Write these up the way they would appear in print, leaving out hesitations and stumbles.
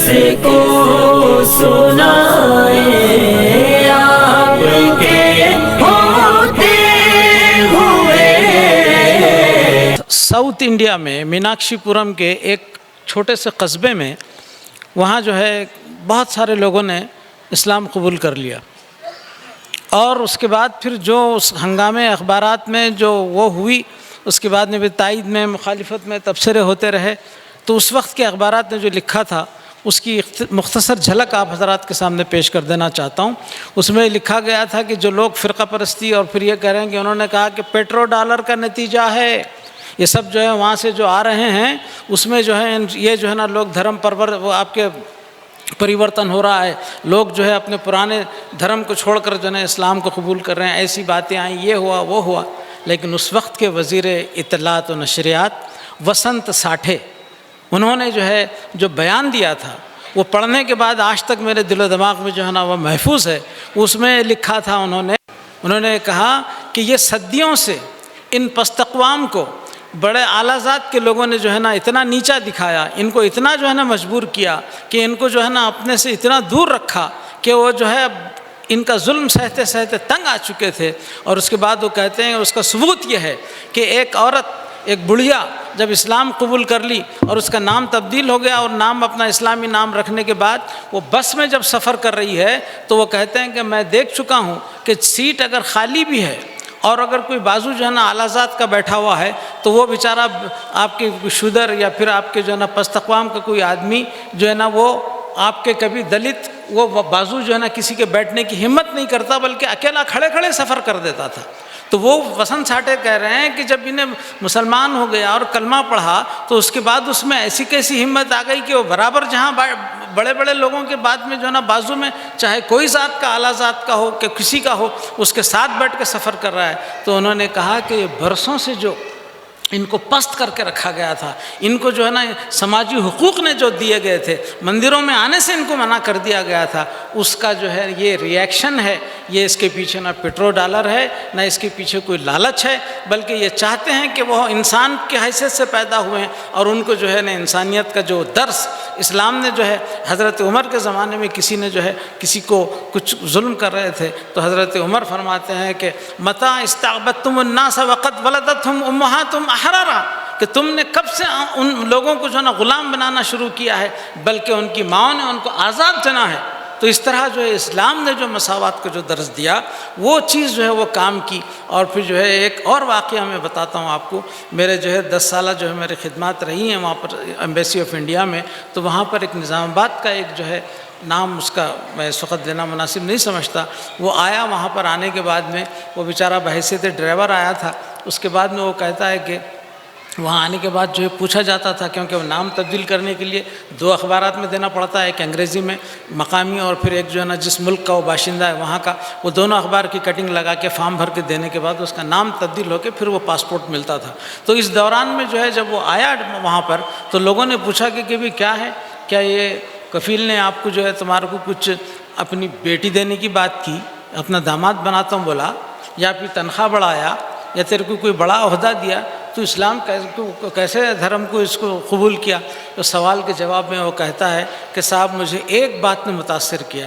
کس کو سنائیں آپ کے ہوتے ہوئے۔ ساؤتھ انڈیا میں میناکشی پورم کے ایک چھوٹے سے قصبے میں وہاں جو ہے بہت سارے لوگوں نے اسلام قبول کر لیا، اور اس کے بعد پھر جو اس ہنگامے اخبارات میں جو وہ ہوئی، اس کے بعد میں بھی تائید میں مخالفت میں تبصرے ہوتے رہے، تو اس وقت کے اخبارات نے جو لکھا تھا اس کی مختصر جھلک آپ حضرات کے سامنے پیش کر دینا چاہتا ہوں۔ اس میں لکھا گیا تھا کہ جو لوگ فرقہ پرستی اور پھر یہ کہہ رہے ہیں کہ انہوں نے کہا کہ پیٹرو ڈالر کا نتیجہ ہے، یہ سب جو ہے وہاں سے جو آ رہے ہیں اس میں جو ہے یہ جو ہے نا لوگ دھرم پرور وہ آپ کے پریورتن ہو رہا ہے، لوگ جو ہے اپنے پرانے دھرم کو چھوڑ کر جو ہے اسلام کو قبول کر رہے ہیں، ایسی باتیں آئیں، یہ ہوا وہ ہوا۔ لیکن اس وقت کے وزیر اطلاعات و نشریات وسنت ساٹھے، انہوں نے جو ہے جو بیان دیا تھا وہ پڑھنے کے بعد آج تک میرے دل و دماغ میں جو ہے نا وہ محفوظ ہے۔ اس میں لکھا تھا انہوں نے کہا کہ یہ صدیوں سے ان پست اقوام کو بڑے اعلیٰ ذات کے لوگوں نے جو ہے نا اتنا نیچا دکھایا، ان کو اتنا جو ہے نا مجبور کیا کہ ان کو جو ہے نا اپنے سے اتنا دور رکھا کہ وہ جو ہے ان کا ظلم سہتے سہتے تنگ آ چکے تھے۔ اور اس کے بعد وہ کہتے ہیں اس کا ثبوت یہ ہے کہ ایک عورت، ایک بڑھیا جب اسلام قبول کر لی اور اس کا نام تبدیل ہو گیا اور نام اپنا اسلامی نام رکھنے کے بعد وہ بس میں جب سفر کر رہی ہے تو وہ کہتے ہیں کہ میں دیکھ چکا ہوں کہ سیٹ اگر خالی بھی ہے اور اگر کوئی بازو جو ہے نا اعلیٰ ذات کا بیٹھا ہوا ہے تو وہ بیچارہ آپ کے شودر یا پھر آپ کے جو ہے نا پست اقوام کا کوئی آدمی جو ہے نا وہ آپ کے کبھی دلت وہ بازو جو ہے نا کسی کے بیٹھنے کی ہمت نہیں کرتا بلکہ اکیلا کھڑے کھڑے سفر کر دیتا تھا۔ تو وہ وسنت ساٹھے کہہ رہے ہیں کہ جب انہیں مسلمان ہو گیا اور کلمہ پڑھا تو اس کے بعد اس میں ایسی کیسی ہمت آ گئی کہ وہ برابر جہاں بڑے بڑے لوگوں کے بعد میں جو ہے نا بازو میں چاہے کوئی ذات کا اعلیٰ ذات کا ہو کہ کسی کا ہو اس کے ساتھ بیٹھ کے سفر کر رہا ہے۔ تو انہوں نے کہا کہ یہ برسوں سے جو ان کو پست کر کے رکھا گیا تھا، ان کو جو ہے نا سماجی حقوق نے جو دیے گئے تھے، مندروں میں آنے سے ان کو منع کر دیا گیا تھا، اس کا جو ہے یہ ری ایکشن ہے۔ یہ اس کے پیچھے نہ پیٹرو ڈالر ہے نہ اس کے پیچھے کوئی لالچ ہے، بلکہ یہ چاہتے ہیں کہ وہ انسان کی حیثیت سے پیدا ہوئے ہیں اور ان کو جو ہے نا انسانیت کا جو درس اسلام نے جو ہے حضرت عمر کے زمانے میں کسی نے جو ہے کسی کو کچھ ظلم کر رہے تھے تو حضرت عمر فرماتے ہیں کہ متى استعبدتم الناس وقد ولدتهم امهاتهم احرارا، کہ تم نے کب سے ان لوگوں کو جو ہے نا غلام بنانا شروع کیا ہے، بلکہ ان کی ماں نے ان کو آزاد جنا ہے۔ تو اس طرح جو ہے اسلام نے جو مساوات کو جو درس دیا وہ چیز جو ہے وہ کام کی۔ اور پھر جو ہے ایک اور واقعہ میں بتاتا ہوں آپ کو، میرے جو ہے 10 سالہ جو ہے میرے خدمات رہی ہیں وہاں پر ایمبیسی آف انڈیا میں، تو وہاں پر ایک نظام آباد کا ایک جو ہے نام اس کا میں اس وقت لینا مناسب نہیں سمجھتا، وہ آیا وہاں پر آنے کے بعد میں وہ بیچارہ بحیثیت ڈرائیور آیا تھا۔ اس کے بعد میں وہ کہتا ہے کہ وہاں آنے کے بعد جو ہے پوچھا جاتا تھا، کیونکہ وہ نام تبدیل کرنے کے لیے 2 اخبارات میں دینا پڑتا ہے، ایک انگریزی میں مقامی اور پھر ایک جو ہے نا جس ملک کا وہ باشندہ ہے وہاں کا، وہ دونوں اخبار کی کٹنگ لگا کے فارم بھر کے دینے کے بعد اس کا نام تبدیل ہو کے پھر وہ پاسپورٹ ملتا تھا۔ تو اس دوران میں جو ہے جب وہ آیا وہاں پر تو لوگوں نے پوچھا کہ بھی کیا ہے، کیا یہ کفیل نے آپ کو جو ہے تمہارے کو کچھ اپنی بیٹی دینے کی بات کی، اپنا داماد بناتا ہوں بولا، یا پھر تنخواہ بڑھایا یا تیرے کو کوئی بڑا عہدہ دیا، تو اسلام کیسے دھرم کو اس کو قبول کیا؟ تو سوال کے جواب میں وہ کہتا ہے کہ صاحب مجھے ایک بات نے متاثر کیا،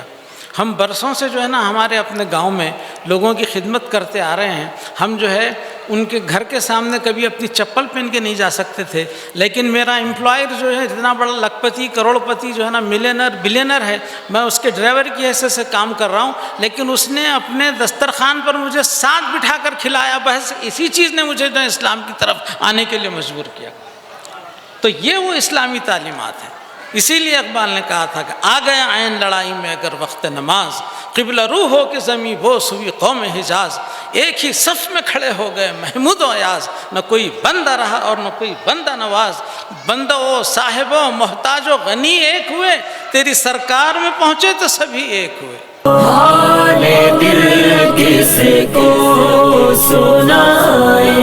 ہم برسوں سے جو ہے نا ہمارے اپنے گاؤں میں لوگوں کی خدمت کرتے آ رہے ہیں، ہم جو ہے ان کے گھر کے سامنے کبھی اپنی چپل پہن کے نہیں جا سکتے تھے، لیکن میرا امپلائر جو ہے اتنا بڑا لکھپتی کروڑ پتی جو ہے نا ملینر بلینر ہے، میں اس کے ڈرائیور کی حیثیت سے کام کر رہا ہوں، لیکن اس نے اپنے دسترخوان پر مجھے ساتھ بٹھا کر کھلایا، بس اسی چیز نے مجھے جو اسلام کی طرف آنے کے لیے مجبور کیا۔ تو یہ وہ اسلامی تعلیمات ہیں۔ اسی لیے اقبال نے کہا تھا کہ آ گیا عین لڑائی میں اگر وقت نماز، قبلہ رو ہو کہ زمیں بوس ہوئی قوم حجاز، ایک ہی صف میں کھڑے ہو گئے محمود و ایاز، نہ کوئی بندہ رہا اور نہ کوئی بندہ نواز، بندہ و صاحب و محتاج و غنی ایک ہوئے، تیری سرکار میں پہنچے تو سبھی ایک ہوئے۔ حال دل کس کو سنائیں